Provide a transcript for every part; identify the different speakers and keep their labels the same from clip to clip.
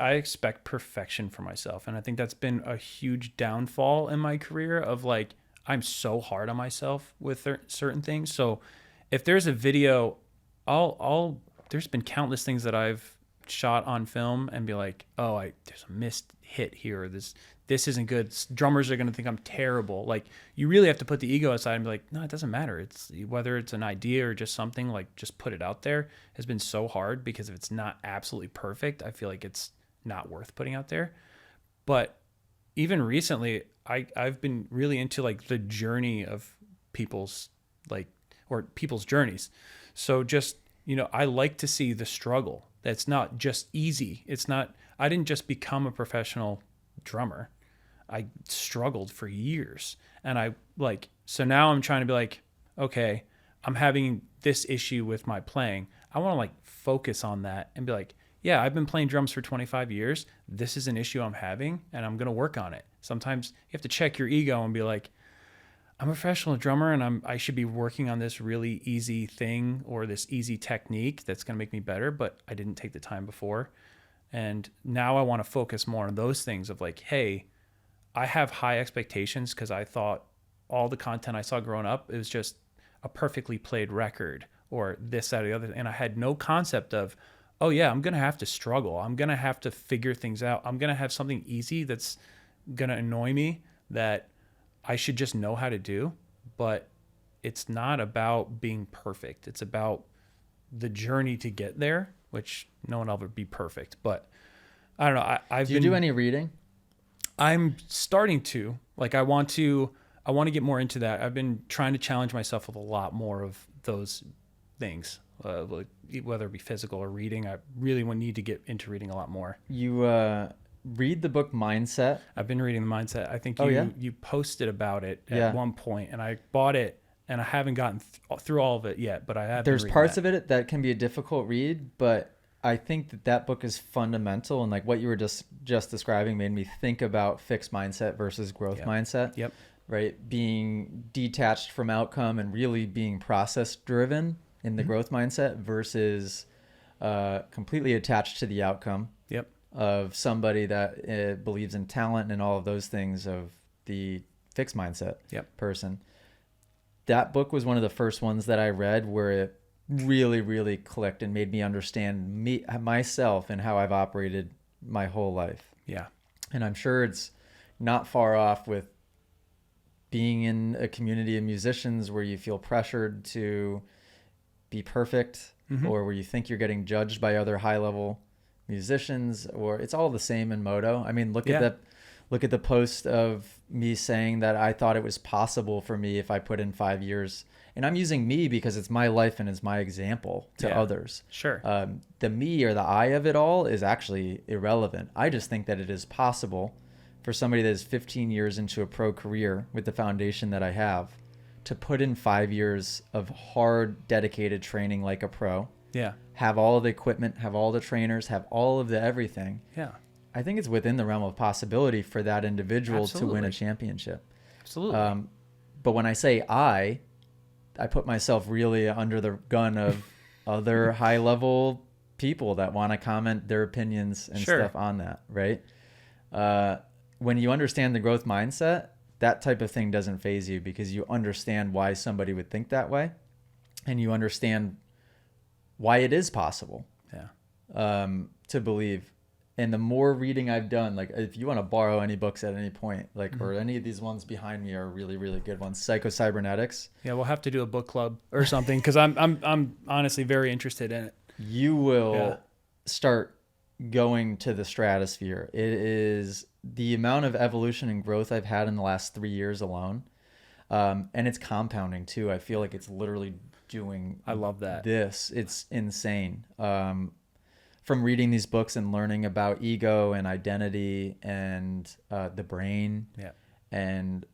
Speaker 1: I expect perfection for myself. And I think that's been a huge downfall in my career of like, I'm so hard on myself with certain things. So if there's a video, there's been countless things that I've shot on film and be like, oh, there's a missed hit here. Or this isn't good. Drummers are going to think I'm terrible. Like, you really have to put the ego aside and be like, no, it doesn't matter. It's whether it's an idea or just something, like, just put it out there has been so hard, because if it's not absolutely perfect, I feel like it's not worth putting out there. But even recently, I've been really into like the journey of people's journeys. So just, I like to see the struggle. That's not just easy. I didn't just become a professional drummer. I struggled for years. And so now I'm trying to be like, okay, I'm having this issue with my playing. I want to like focus on that and be like, yeah, I've been playing drums for 25 years. This is an issue I'm having, and I'm going to work on it. Sometimes you have to check your ego and be like, I'm a professional drummer, and I should be working on this really easy thing or this easy technique that's going to make me better, but I didn't take the time before. And now I want to focus more on those things of like, hey, I have high expectations because I thought all the content I saw growing up, it was just a perfectly played record or this, that, or the other. And I had no concept of, oh yeah, I'm going to have to struggle. I'm going to have to figure things out. I'm going to have something easy that's going to annoy me that I should just know how to do. But it's not about being perfect. It's about the journey to get there, which no one will ever be perfect. But I don't know.
Speaker 2: Do you do any reading?
Speaker 1: I'm starting to. Like, I want to get more into that. I've been trying to challenge myself with a lot more of those things, whether it be physical or reading. I really need to get into reading a lot more.
Speaker 2: You read the book Mindset?
Speaker 1: I've been reading the Mindset. I think you posted about it at one point, and I bought it, and I haven't gotten through all of it yet, but I have.
Speaker 2: There's parts of it that can be a difficult read, but I think that book is fundamental, and like what you were just describing made me think about fixed mindset versus growth mindset.
Speaker 1: Yep.
Speaker 2: Right? Being detached from outcome and really being process driven in the growth mindset versus completely attached to the outcome.
Speaker 1: Yep.
Speaker 2: Of somebody that believes in talent and all of those things of the fixed mindset person. That book was one of the first ones that I read where it really, really clicked and made me understand myself and how I've operated my whole life.
Speaker 1: Yeah.
Speaker 2: And I'm sure it's not far off with being in a community of musicians where you feel pressured to be perfect, or where you think you're getting judged by other high-level musicians, or it's all the same in Moto. I mean, look at the post of me saying that I thought it was possible for me if I put in 5 years. And I'm using me because it's my life and it's my example to others.
Speaker 1: Sure.
Speaker 2: The me or the I of it all is actually irrelevant. I just think that it is possible for somebody that is 15 years into a pro career with the foundation that I have to put in 5 years of hard, dedicated training like a pro.
Speaker 1: Yeah.
Speaker 2: Have all of the equipment, have all the trainers, have all of the everything.
Speaker 1: Yeah.
Speaker 2: I think it's within the realm of possibility for that individual to win a championship.
Speaker 1: Absolutely.
Speaker 2: But when I say I put myself really under the gun of other high level people that want to comment their opinions and stuff on that, right? When you understand the growth mindset, that type of thing doesn't faze you because you understand why somebody would think that way, and you understand why it is possible to believe. And the more reading I've done, like if you want to borrow any books at any point, like or any of these ones behind me are really, really good ones. Psycho-Cybernetics.
Speaker 1: Yeah, we'll have to do a book club or something because I'm honestly very interested in it.
Speaker 2: You will start going to the stratosphere. It is the amount of evolution and growth I've had in the last 3 years alone. And it's compounding too. I feel like it's literally doing
Speaker 1: I love that.
Speaker 2: This. It's insane. From reading these books and learning about ego and identity and the brain, and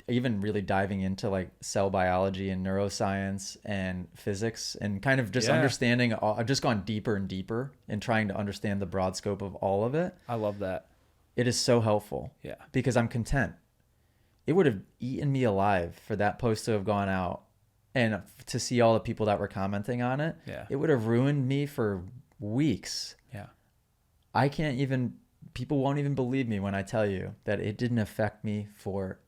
Speaker 2: even really diving into like cell biology and neuroscience and physics and kind of just understanding. I've just gone deeper and deeper in trying to understand the broad scope of all of it.
Speaker 1: I love that.
Speaker 2: It is so helpful.
Speaker 1: Yeah.
Speaker 2: Because I'm content. It would have eaten me alive for that post to have gone out and to see all the people that were commenting on it.
Speaker 1: Yeah.
Speaker 2: It would have ruined me for weeks.
Speaker 1: Yeah.
Speaker 2: I can't even, people won't even believe me when I tell you that it didn't affect me for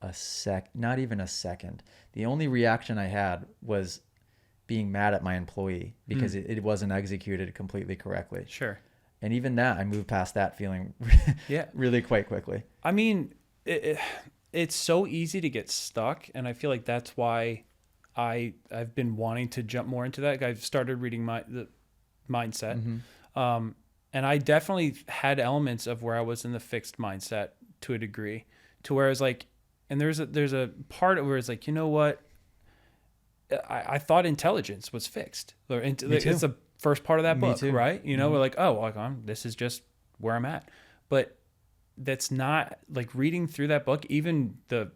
Speaker 2: not even a second. The only reaction I had was being mad at my employee because it wasn't executed completely correctly.
Speaker 1: Sure.
Speaker 2: And even that, I moved past that feeling
Speaker 1: Yeah.
Speaker 2: really quite quickly.
Speaker 1: I mean, it's so easy to get stuck, and I feel like that's why I've been wanting to jump more into that. I've started reading the mindset, and I definitely had elements of where I was in the fixed mindset to a degree, to where I was like, and there's a part where it's like, you know what, I thought intelligence was fixed. It's the first part of that book, right? You know, we're like, oh, like, this is just where I'm at, but that's not, like, reading through that book, even the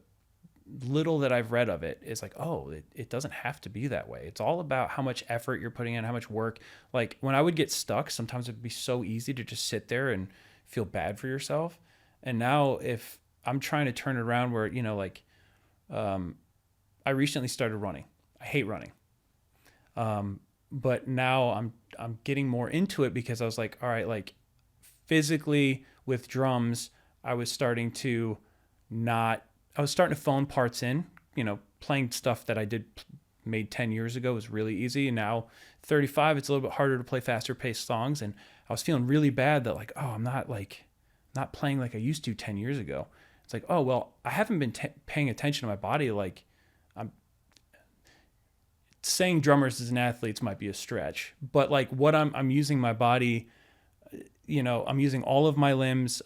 Speaker 1: little that I've read of it is like, oh, it doesn't have to be that way. It's all about how much effort you're putting in, how much work. Like, when I would get stuck, sometimes it'd be so easy to just sit there and feel bad for yourself. And now if I'm trying to turn it around where, you know, like, I recently started running. I hate running. But now I'm getting more into it because I was like, all right, like, physically with drums, I was starting to phone parts in, you know, playing stuff that I made 10 years ago was really easy. And now 35, it's a little bit harder to play faster paced songs. And I was feeling really bad that, like, oh, I'm not playing like I used to 10 years ago. It's like, oh, well, I haven't been paying attention to my body. Like, I'm saying drummers as an athletes might be a stretch, but like what I'm using my body, you know, I'm using all of my limbs.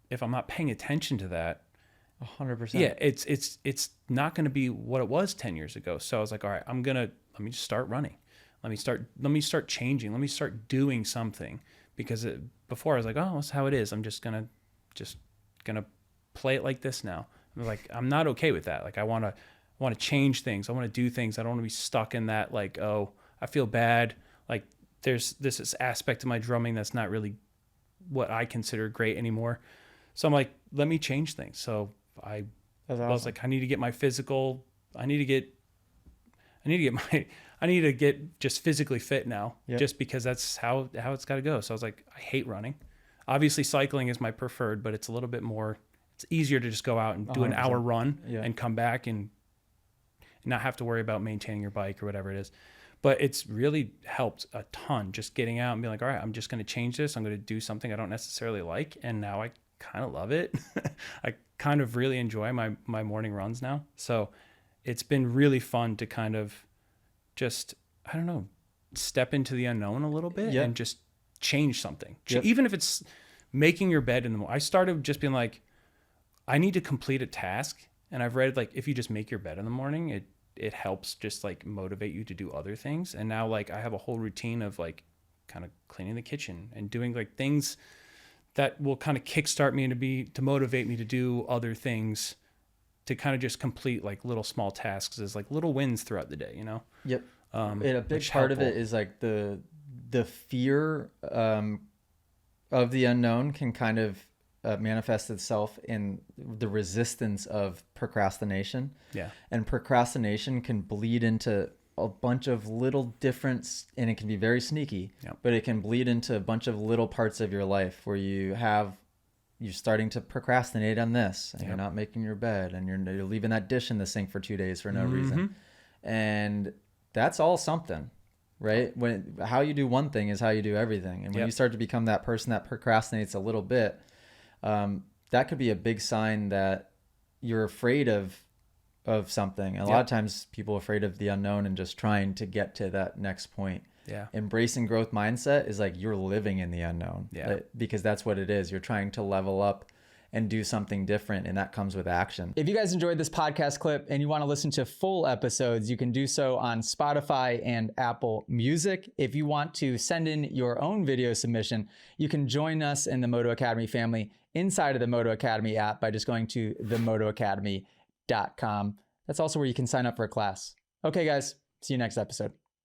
Speaker 1: If I'm not paying attention to that,
Speaker 2: 100%.
Speaker 1: yeah, it's not going to be what it was 10 years ago. So I was like, all right, let me just start running. Let me start changing. Let me start doing something, because before I was like, oh, that's how it is. I'm just gonna play it like this now. I'm like, I'm not okay with that. Like, I want to change things. I want to do things. I don't want to be stuck in that, like, oh, I feel bad. Like, there's this aspect of my drumming that's not really what I consider great anymore. So I'm like, let me change things. So I was like, I need to get my physical. I need to get just physically fit now, just because that's how it's got to go. So I was like, I hate running. Obviously, cycling is my preferred, but it's a little bit more. It's easier to just go out and do 100%. An hour run and come back and not have to worry about maintaining your bike or whatever it is. But it's really helped a ton, just getting out and being like, all right, I'm just going to change this. I'm going to do something I don't necessarily like. And now I kind of love it. I kind of really enjoy my morning runs now. So it's been really fun to kind of just, I don't know, step into the unknown a little bit and just change something. Even if it's making your bed in the morning. I started just being like, I need to complete a task. And I've read, like, if you just make your bed in the morning, it helps just, like, motivate you to do other things. And now, like, I have a whole routine of, like, kind of cleaning the kitchen and doing, like, things that will kind of kickstart me to motivate me to do other things, to kind of just complete, like, little small tasks as, like, little wins throughout the day, you know?
Speaker 2: Yep. And a big part of it is, like, the fear of the unknown can kind of manifest itself in the resistance of procrastination. Yeah. And procrastination can bleed into a bunch of little different, and it can be very sneaky, but it can bleed into a bunch of little parts of your life where you're starting to procrastinate on this, and you're not making your bed, and you're leaving that dish in the sink for 2 days for no reason. And that's all something, right? How you do one thing is how you do everything. And when you start to become that person that procrastinates a little bit, that could be a big sign that you're afraid of something. And a lot of times people are afraid of the unknown and just trying to get to that next point. Yeah. Embracing growth mindset is like you're living in the unknown. Yeah. Because that's what it is. You're trying to level up and do something different, and that comes with action. If you guys enjoyed this podcast clip and you want to listen to full episodes, you can do so on Spotify and Apple Music. If you want to send in your own video submission, you can join us in the Moto Academy family inside of the Moto Academy app by just going to themotoacademy.com. That's also where you can sign up for a class. Okay, guys, see you next episode.